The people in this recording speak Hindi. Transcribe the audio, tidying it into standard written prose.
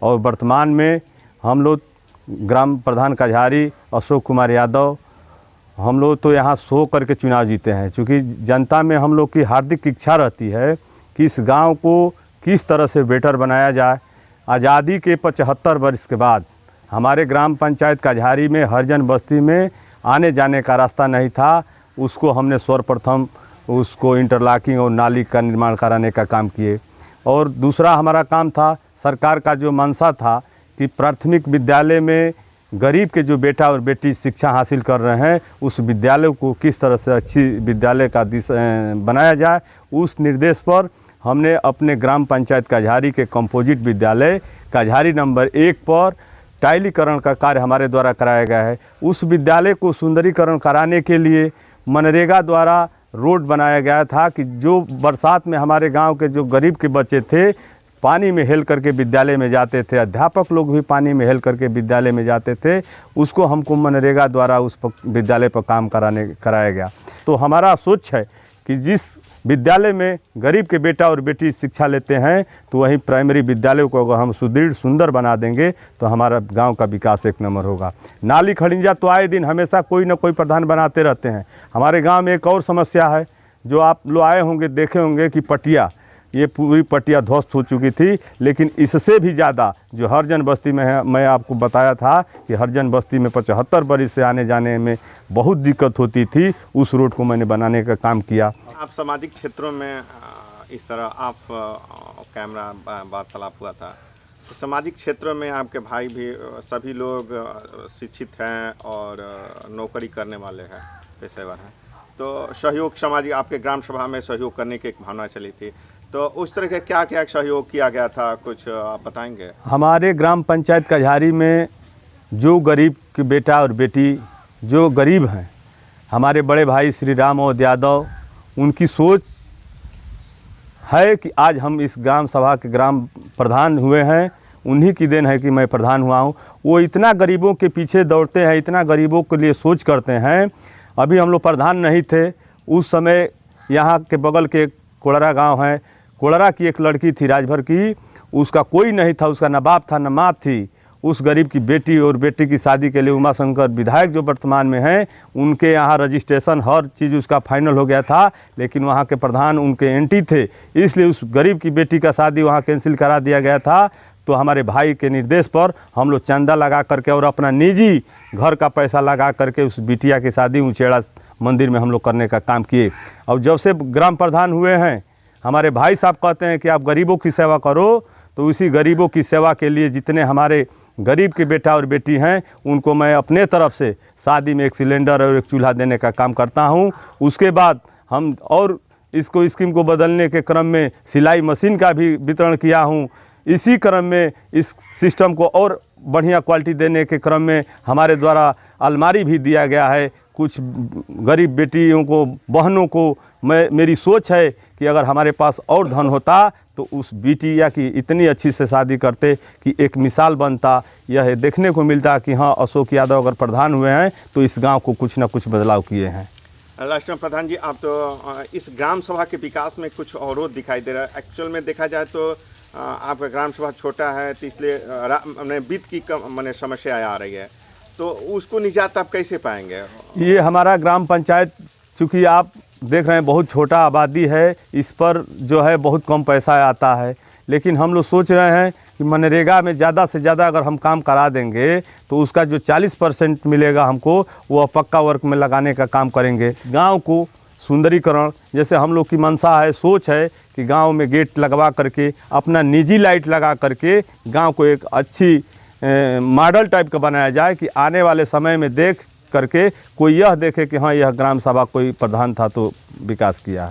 और वर्तमान में हम लोग ग्राम प्रधान कझारी अशोक कुमार यादव हम लोग तो यहाँ सो करके चुनाव जीते हैं, क्योंकि जनता में हम लोग की हार्दिक इच्छा रहती है कि इस गांव को किस तरह से बेटर बनाया जाए। आज़ादी के 75 वर्ष के बाद हमारे ग्राम पंचायत कझारी में हरिजन बस्ती में आने जाने का रास्ता नहीं था, उसको हमने सर्वप्रथम उसको इंटरलॉकिंग और नाली का निर्माण कराने का काम किए। और दूसरा हमारा काम था, सरकार का जो मंशा था कि प्राथमिक विद्यालय में गरीब के जो बेटा और बेटी शिक्षा हासिल कर रहे हैं उस विद्यालय को किस तरह से अच्छी विद्यालय का बनाया जाए, उस निर्देश पर हमने अपने ग्राम पंचायत कझारी के कंपोजिट विद्यालय कझारी नंबर 1 पर टाइलीकरण का कार्य हमारे द्वारा कराया गया है। उस विद्यालय को सुंदरीकरण कराने के लिए मनरेगा द्वारा रोड बनाया गया था कि जो बरसात में हमारे गांव के जो गरीब के बच्चे थे पानी में हेल करके विद्यालय में जाते थे, अध्यापक लोग भी पानी में हेल करके विद्यालय में जाते थे, उसको हमको मनरेगा द्वारा उस विद्यालय पर काम कराया गया। तो हमारा सोच है कि जिस विद्यालय में गरीब के बेटा और बेटी शिक्षा लेते हैं तो वहीं प्राइमरी विद्यालय को अगर हम सुदृढ़ सुंदर बना देंगे तो हमारा गांव का विकास एक नंबर होगा। नाली खड़िंजा तो आए दिन हमेशा कोई ना कोई प्रधान बनाते रहते हैं। हमारे गांव में एक और समस्या है जो आप लोग आए होंगे देखे होंगे कि पटिया, ये पूरी पटिया ध्वस्त हो चुकी थी, लेकिन इससे भी ज़्यादा जो हरिजन बस्ती में है, मैं आपको बताया था कि हरिजन बस्ती में 75 बरिस से आने जाने में बहुत दिक्कत होती थी, उस रोड को मैंने बनाने का काम किया। आप सामाजिक क्षेत्रों में इस तरह आप कैमरा वार्तालाप हुआ था, तो सामाजिक क्षेत्रों में आपके भाई भी सभी लोग शिक्षित हैं और नौकरी करने वाले हैं, पेशेवर हैं, तो सहयोग सामाजिक आपके ग्राम सभा में सहयोग करने की एक भावना चली थी, तो उस तरह के क्या क्या सहयोग किया गया था, कुछ आप बताएंगे? हमारे ग्राम पंचायत कझारी में जो गरीब के बेटा और बेटी जो गरीब हैं, हमारे बड़े भाई श्री राम और यादव, उनकी सोच है कि आज हम इस ग्राम सभा के ग्राम प्रधान हुए हैं, उन्हीं की देन है कि मैं प्रधान हुआ हूँ। वो इतना गरीबों के पीछे दौड़ते हैं, इतना गरीबों के लिए सोच करते हैं। अभी हम लोग प्रधान नहीं थे उस समय, यहाँ के बगल के कोड़रा गांव है, कोड़रा की एक लड़की थी राजभर की, उसका कोई नहीं था, उसका न बाप था न माँ थी। उस गरीब की बेटी और बेटी की शादी के लिए उमा शंकर विधायक जो वर्तमान में हैं, उनके यहाँ रजिस्ट्रेशन हर चीज़ उसका फाइनल हो गया था, लेकिन वहाँ के प्रधान उनके एंटी थे, इसलिए उस गरीब की बेटी का शादी वहाँ कैंसिल करा दिया गया था। तो हमारे भाई के निर्देश पर हम लोग चंदा लगा करके और अपना निजी घर का पैसा लगा करके उस बिटिया की शादी उचेड़ा मंदिर में हम लोग करने का काम किए। और जब से ग्राम प्रधान हुए हैं, हमारे भाई साहब कहते हैं कि आप गरीबों की सेवा करो, तो उसी गरीबों की सेवा के लिए जितने हमारे गरीब के बेटा और बेटी हैं उनको मैं अपने तरफ से शादी में एक सिलेंडर और एक चूल्हा देने का काम करता हूं। उसके बाद हम और इसको स्कीम को बदलने के क्रम में सिलाई मशीन का भी वितरण किया हूं। इसी क्रम में इस सिस्टम को और बढ़िया क्वालिटी देने के क्रम में हमारे द्वारा अलमारी भी दिया गया है। कुछ गरीब बेटियों को, बहनों को मेरी सोच है कि अगर हमारे पास और धन होता तो उस बिटिया की इतनी अच्छी से शादी करते कि एक मिसाल बनता। यह देखने को मिलता कि हाँ, अशोक यादव अगर प्रधान हुए हैं तो इस गांव को कुछ ना कुछ बदलाव किए हैं। लास्ट में प्रधान जी, आप तो इस ग्राम सभा के विकास में कुछ अवरोध दिखाई दे रहा है। एक्चुअल में देखा जाए तो आपका ग्राम सभा छोटा है, तो इसलिए वित्त की मैंने समस्या आ रही है, तो उसको निजात आप कैसे पाएंगे? ये हमारा ग्राम पंचायत, चूँकि आप देख रहे हैं बहुत छोटा आबादी है, इस पर जो है बहुत कम पैसा आता है, लेकिन हम लोग सोच रहे हैं कि मनरेगा में ज़्यादा से ज़्यादा अगर हम काम करा देंगे तो उसका जो 40% मिलेगा हमको, वो पक्का वर्क में लगाने का काम करेंगे। गांव को सुंदरीकरण, जैसे हम लोग की मंशा है, सोच है कि गांव में गेट लगवा करके, अपना निजी लाइट लगा करके गांव को एक अच्छी मॉडल टाइप का बनाया जाए कि आने वाले समय में देख करके कोई यह देखे कि हाँ, यह ग्राम सभा कोई प्रधान था तो विकास किया है।